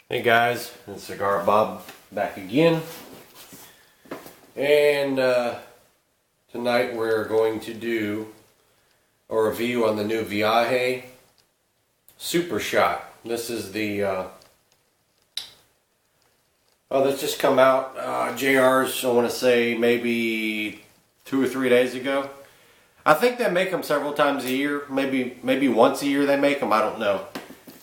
Hey guys, it's Cigar Bob back again, and tonight we're going to do a review on the new Viaje Super Shot. This is the this just come out, JR's, I want to say maybe 2 or 3 days ago. I think they make them several times a year, maybe once a year they make them, I don't know.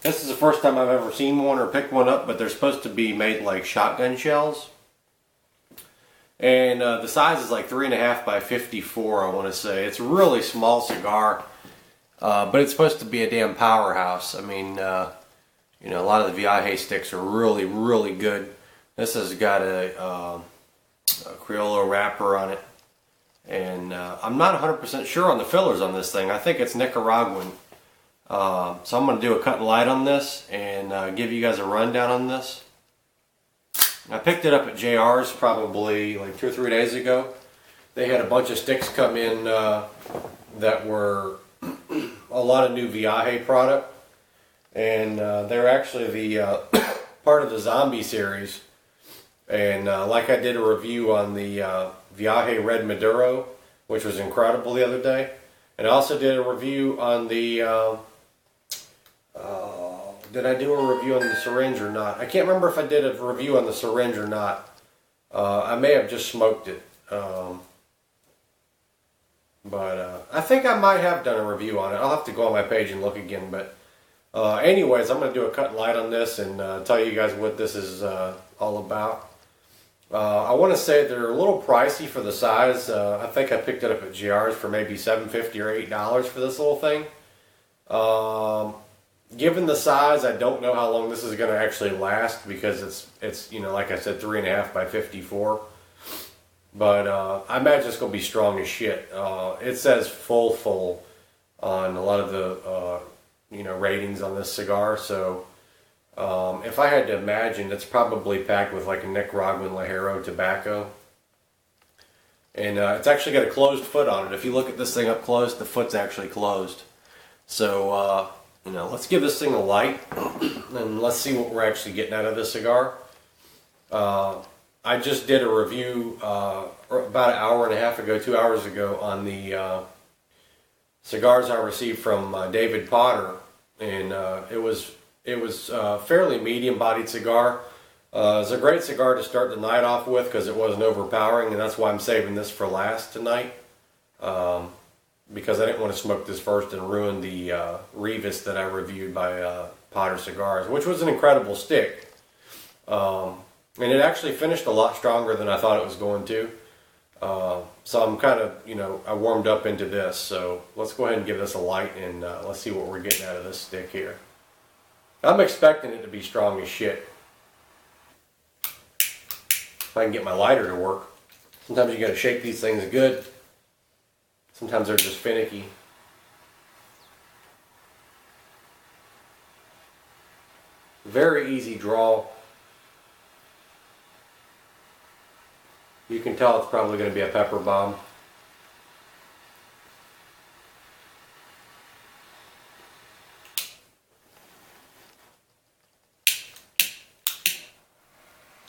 This is the first time I've ever seen one or picked one up, but they're supposed to be made like shotgun shells. And the size is like 3.5 by 54, I want to say. It's a really small cigar, but it's supposed to be a damn powerhouse. I mean, you know, a lot of the Viaje sticks are really, really good. This has got a Criollo wrapper on it. And I'm not 100% sure on the fillers on this thing. I think it's Nicaraguan. So I'm going to do a cut and light on this and give you guys a rundown on this. I picked it up at JR's probably like 2 or 3 days ago. They had a bunch of sticks come in that were a lot of new Viaje product. And they're actually the part of the Zombie series. And like I did a review on the Viaje Red Maduro, which was incredible the other day. And I also did a review on the did I do a review on the syringe or not? I can't remember if I did a review on the syringe or not. I may have just smoked it. But I think I might have done a review on it. I'll have to go on my page and look again. But anyways, I'm going to do a cut and light on this and tell you guys what this is all about. I want to say they're a little pricey for the size. I think I picked it up at GR's for maybe $7.50 or $8 for this little thing. Given the size, I don't know how long this is going to actually last because it's you know, like I said, 3.5 by 54. But I imagine it's going to be strong as shit. It says full on a lot of the you know, ratings on this cigar. So if I had to imagine, it's probably packed with like a Nicaraguan Ligero tobacco. And it's actually got a closed foot on it. If you look at this thing up close, the foot's actually closed. So you know, let's give this thing a light and let's see what we're actually getting out of this cigar. I just did a review about an hour and a half ago, 2 hours ago, on the cigars I received from David Potter, and it was a fairly medium-bodied cigar. It was a great cigar to start the night off with because it wasn't overpowering, and that's why I'm saving this for last tonight. Because I didn't want to smoke this first and ruin the Revis that I reviewed by Potter Cigars, which was an incredible stick. And it actually finished a lot stronger than I thought it was going to. So I'm kind of, you know, I warmed up into this. So let's go ahead and give this a light and let's see what we're getting out of this stick here. I'm expecting it to be strong as shit. If I can get my lighter to work. Sometimes you got to shake these things good. Sometimes they're just finicky. Very easy draw. You can tell it's probably going to be a pepper bomb.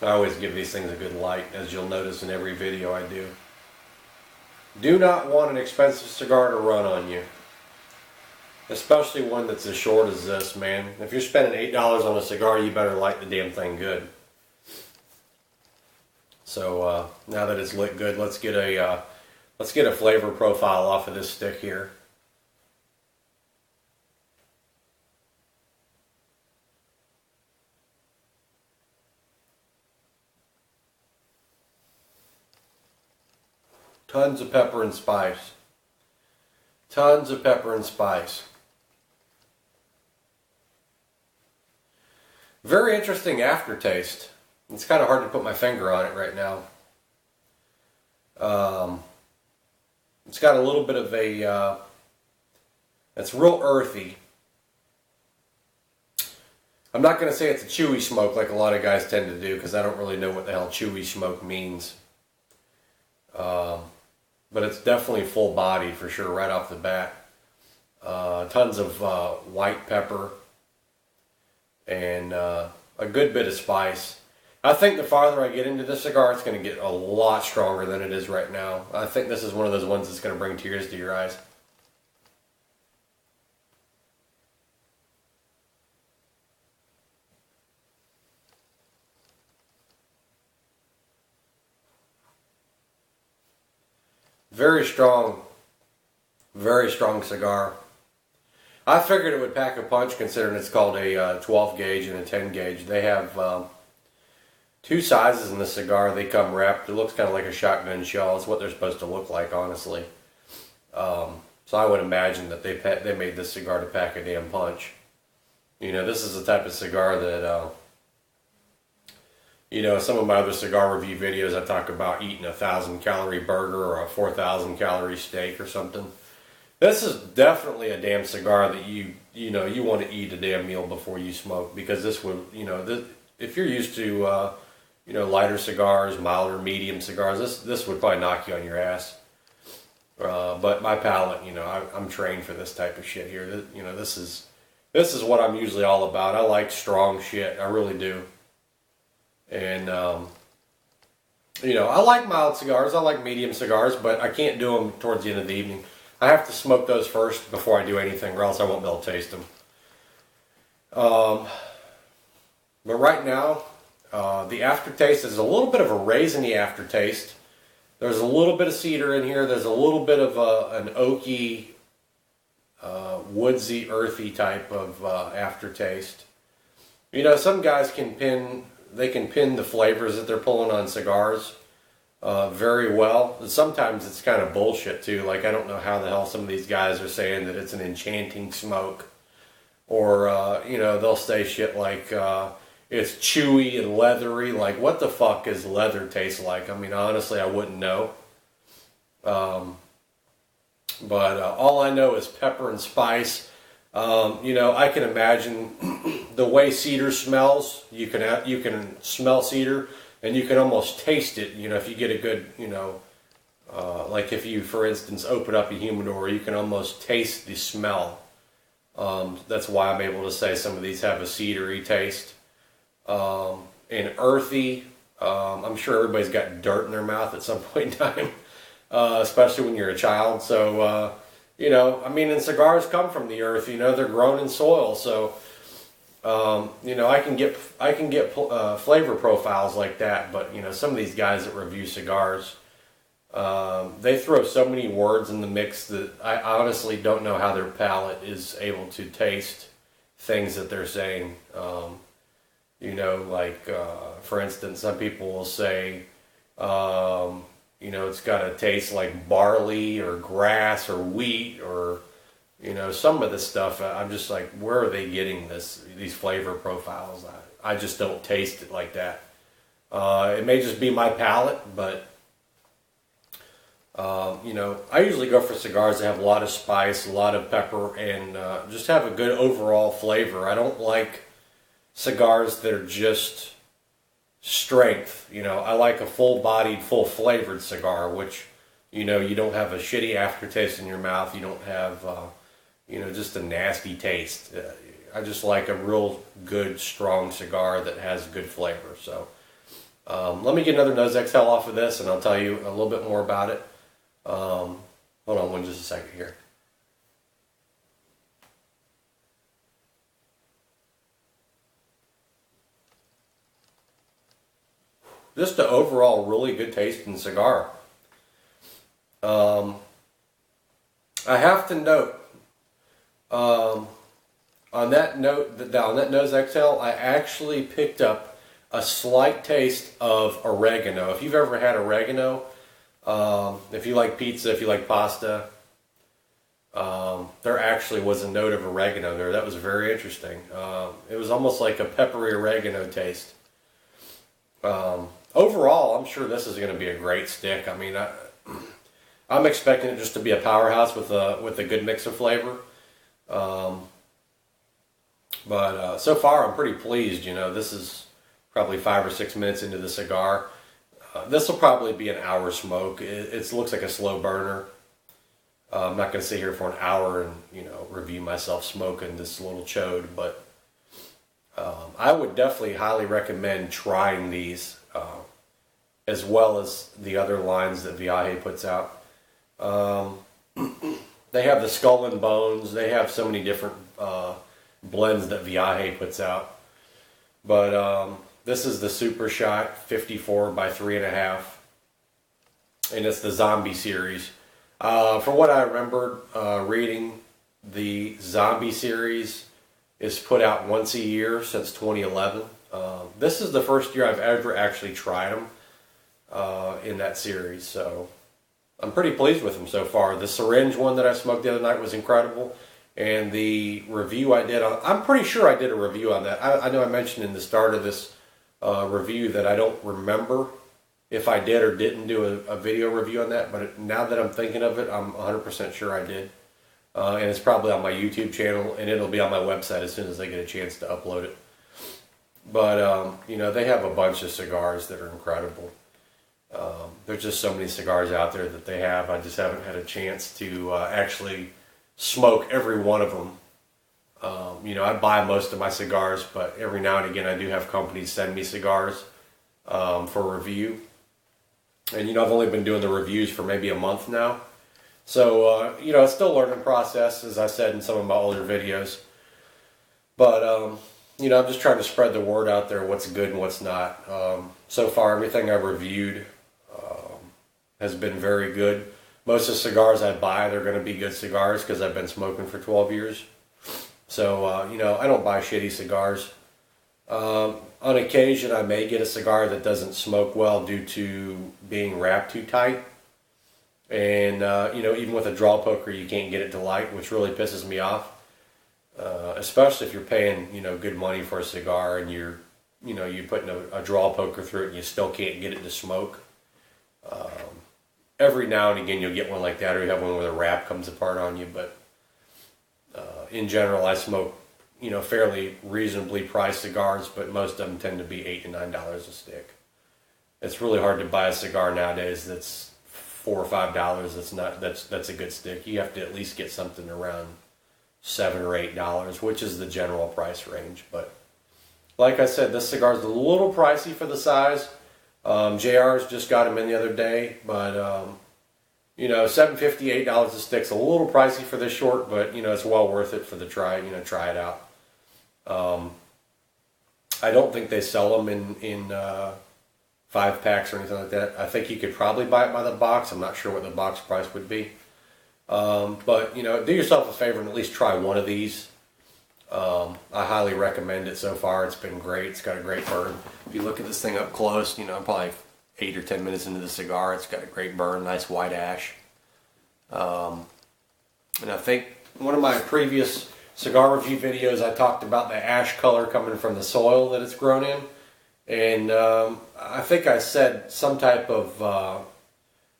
I always give these things a good light, as you'll notice in every video I do. Do not want an expensive cigar to run on you. Especially one that's as short as this, man. If you're spending $8 on a cigar, you better light the damn thing good. So now that it's lit good, let's get a flavor profile off of this stick here. Tons of pepper and spice. Tons of pepper and spice. Very interesting aftertaste. It's kind of hard to put my finger on it right now. It's got a little bit of a, it's real earthy. I'm not going to say it's a chewy smoke like a lot of guys tend to do because I don't really know what the hell chewy smoke means. But it's definitely full body for sure right off the bat. Tons of white pepper and a good bit of spice. I think the farther I get into this cigar, it's going to get a lot stronger than it is right now. I think this is one of those ones that's going to bring tears to your eyes. Very strong cigar. I figured it would pack a punch considering it's called a 12 gauge and a 10 gauge. They have two sizes in the cigar. They come wrapped. It looks kind of like a shotgun shell. It's what they're supposed to look like, honestly. So I would imagine that they made this cigar to pack a damn punch. You know, this is the type of cigar that, you know, some of my other cigar review videos, I talk about eating a 1,000-calorie burger or a 4,000-calorie steak or something. This is definitely a damn cigar that you want to eat a damn meal before you smoke, because this would, you know, if you're used to, you know, lighter cigars, milder, medium cigars, this would probably knock you on your ass. But my palate, you know, I'm trained for this type of shit here. You know, this is what I'm usually all about. I like strong shit. I really do. And, you know, I like mild cigars. I like medium cigars, but I can't do them towards the end of the evening. I have to smoke those first before I do anything, or else I won't be able to taste them. But right now, the aftertaste is a little bit of a raisiny aftertaste. There's a little bit of cedar in here. There's a little bit of an oaky, woodsy, earthy type of aftertaste. You know, some guys can pin the flavors that they're pulling on cigars very well. And sometimes it's kind of bullshit too. Like, I don't know how the hell some of these guys are saying that it's an enchanting smoke. Or, you know, they'll say shit like it's chewy and leathery. Like, what the fuck is leather taste like? I mean, honestly, I wouldn't know. But all I know is pepper and spice. You know, I can imagine the way cedar smells. You can smell cedar, and you can almost taste it. You know, if you get a good, you know, like if you, for instance, open up a humidor, you can almost taste the smell. That's why I'm able to say some of these have a cedary taste. And earthy. I'm sure everybody's got dirt in their mouth at some point in time, especially when you're a child. So, you know, I mean, and cigars come from the earth. You know, they're grown in soil. So, you know, I can get flavor profiles like that. But, you know, some of these guys that review cigars, they throw so many words in the mix that I honestly don't know how their palate is able to taste things that they're saying. You know, like, for instance, some people will say, you know, it's got to taste like barley or grass or wheat or, you know, some of this stuff. I'm just like, where are they getting these flavor profiles? I just don't taste it like that. It may just be my palate, but, you know, I usually go for cigars that have a lot of spice, a lot of pepper, and just have a good overall flavor. I don't like cigars that are just strength. You know, I like a full-bodied, full-flavored cigar, which, you know, you don't have a shitty aftertaste in your mouth. You don't have, you know, just a nasty taste. I just like a real good, strong cigar that has good flavor. So, let me get another nose exhale off of this, and I'll tell you a little bit more about it. Hold on just a second here. Just an overall really good tasting cigar. I have to note, on that nose exhale, I actually picked up a slight taste of oregano. If you've ever had oregano, if you like pizza, if you like pasta, there actually was a note of oregano there. That was very interesting. It was almost like a peppery oregano taste. Overall, I'm sure this is going to be a great stick. I mean, I'm expecting it just to be a powerhouse with a good mix of flavor. But so far, I'm pretty pleased. You know, this is probably 5 or 6 minutes into the cigar. This will probably be an hour smoke. It looks like a slow burner. I'm not going to sit here for an hour and, you know, review myself smoking this little chode, but I would definitely highly recommend trying these, as well as the other lines that Viaje puts out. They have the Skull and Bones. They have so many different blends that Viaje puts out. But this is the Super Shot 54 by 3.5, and it's the Zombie series. From what I remember reading, the Zombie series is put out once a year since 2011. This is the first year I've ever actually tried them in that series, so I'm pretty pleased with them so far. The syringe one that I smoked the other night was incredible, and the review I did on, I'm pretty sure I did a review on that. I know I mentioned in the start of this review that I don't remember if I did or didn't do a video review on that, but now that I'm thinking of it, I'm 100% sure I did. And it's probably on my YouTube channel, and it'll be on my website as soon as I get a chance to upload it. But, you know, they have a bunch of cigars that are incredible. There's just so many cigars out there that they have. I just haven't had a chance to actually smoke every one of them. You know, I buy most of my cigars, but every now and again I do have companies send me cigars for review. And, you know, I've only been doing the reviews for maybe a month now. So, you know, it's still a learning process, as I said in some of my older videos. But, you know, I'm just trying to spread the word out there, what's good and what's not. So far, everything I've reviewed has been very good. Most of the cigars I buy, they're going to be good cigars because I've been smoking for 12 years. So, you know, I don't buy shitty cigars. On occasion, I may get a cigar that doesn't smoke well due to being wrapped too tight. And, you know, even with a draw poker, you can't get it to light, which really pisses me off. Especially if you're paying, you know, good money for a cigar and you're putting a draw poker through it and you still can't get it to smoke. Every now and again you'll get one like that, or you have one where the wrap comes apart on you. But in general, I smoke, you know, fairly reasonably priced cigars, but most of them tend to be $8 to $9 a stick. It's really hard to buy a cigar nowadays that's $4 or $5. That's a good stick. You have to at least get something around $7 or $8, which is the general price range. But like I said, this cigar is a little pricey for the size. JR's just got them in the other day, but you know, $7.50, $8 a stick's a little pricey for this short, but you know, it's well worth it for the try. You know, try it out. I don't think they sell them in 5-packs or anything like that. I think you could probably buy it by the box. I'm not sure what the box price would be. But, you know, do yourself a favor and at least try one of these. I highly recommend it so far. It's been great. It's got a great burn. If you look at this thing up close, you know, I'm probably 8 or 10 minutes into the cigar. It's got a great burn, nice white ash. And I think one of my previous cigar review videos, I talked about the ash color coming from the soil that it's grown in. And I think I said some type of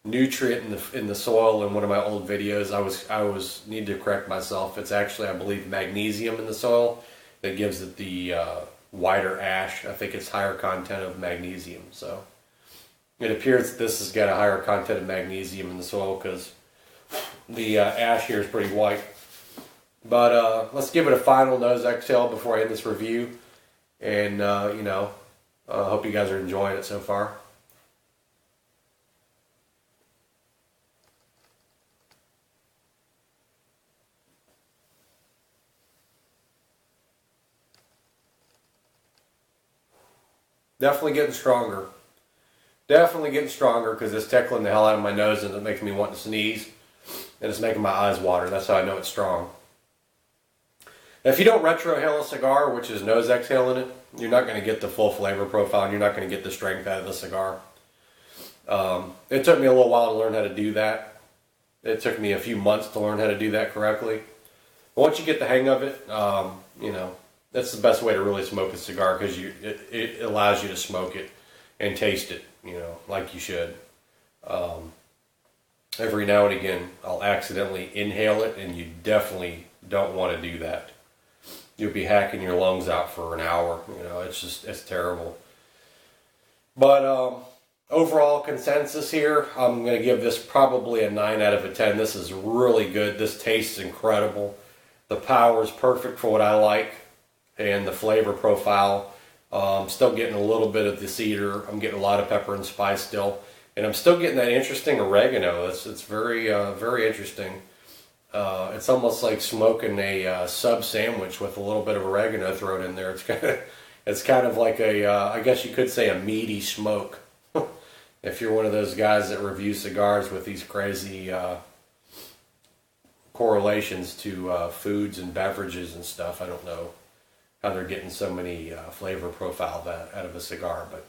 nutrient in the soil in one of my old videos. I was need to correct myself. It's actually, I believe, magnesium in the soil that gives it the whiter ash. I think it's higher content of magnesium. So it appears that this has got a higher content of magnesium in the soil because the ash here is pretty white. But let's give it a final nose exhale before I end this review. And you know, I hope you guys are enjoying it so far. Definitely getting stronger. Definitely getting stronger because it's tickling the hell out of my nose and it makes me want to sneeze. And it's making my eyes water. That's how I know it's strong. If you don't retrohale a cigar, which is nose exhaling it, you're not going to get the full flavor profile and you're not going to get the strength out of the cigar. It took me a little while to learn how to do that. It took me a few months to learn how to do that correctly. But once you get the hang of it, you know, that's the best way to really smoke a cigar because it allows you to smoke it and taste it, you know, like you should. Every now and again, I'll accidentally inhale it, and you definitely don't want to do that. You'll be hacking your lungs out for an hour. You know, it's terrible. But overall consensus here, I'm going to give this probably a 9 out of 10. This is really good. This tastes incredible. The power is perfect for what I like. and the flavor profile. I'm still getting a little bit of the cedar. I'm getting a lot of pepper and spice still, and I'm still getting that interesting oregano. It's very very interesting. It's almost like smoking a sub sandwich with a little bit of oregano thrown in there. It's kind of like a I guess you could say a meaty smoke. If you're one of those guys that review cigars with these crazy correlations to foods and beverages and stuff, I don't know how they're getting so many flavor profiles out of a cigar. But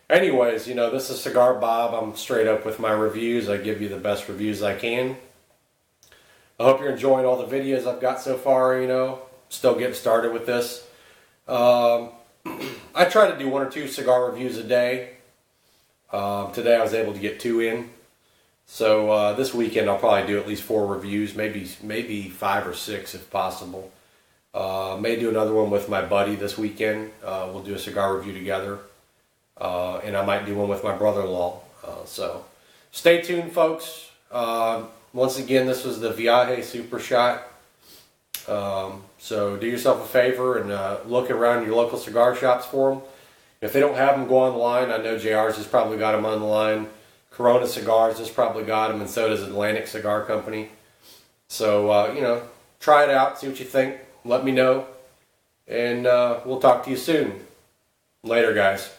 anyways, you know, this is Cigar Bob. I'm straight up with my reviews. I give you the best reviews I can. I hope you're enjoying all the videos I've got so far, you know. Still getting started with this. I try to do 1 or 2 cigar reviews a day. Today I was able to get 2 in. So this weekend I'll probably do at least 4 reviews, maybe 5 or 6 if possible. May do another one with my buddy this weekend. We'll do a cigar review together. And I might do one with my brother-in-law. So stay tuned, folks. Once again, this was the Viaje Super Shot. So do yourself a favor and look around your local cigar shops for them. If they don't have them, go online. I know JR's has probably got them on the line. Corona Cigars has probably got them, and so does Atlantic Cigar Company. So, you know, try it out, see what you think. Let me know, and we'll talk to you soon. Later, guys.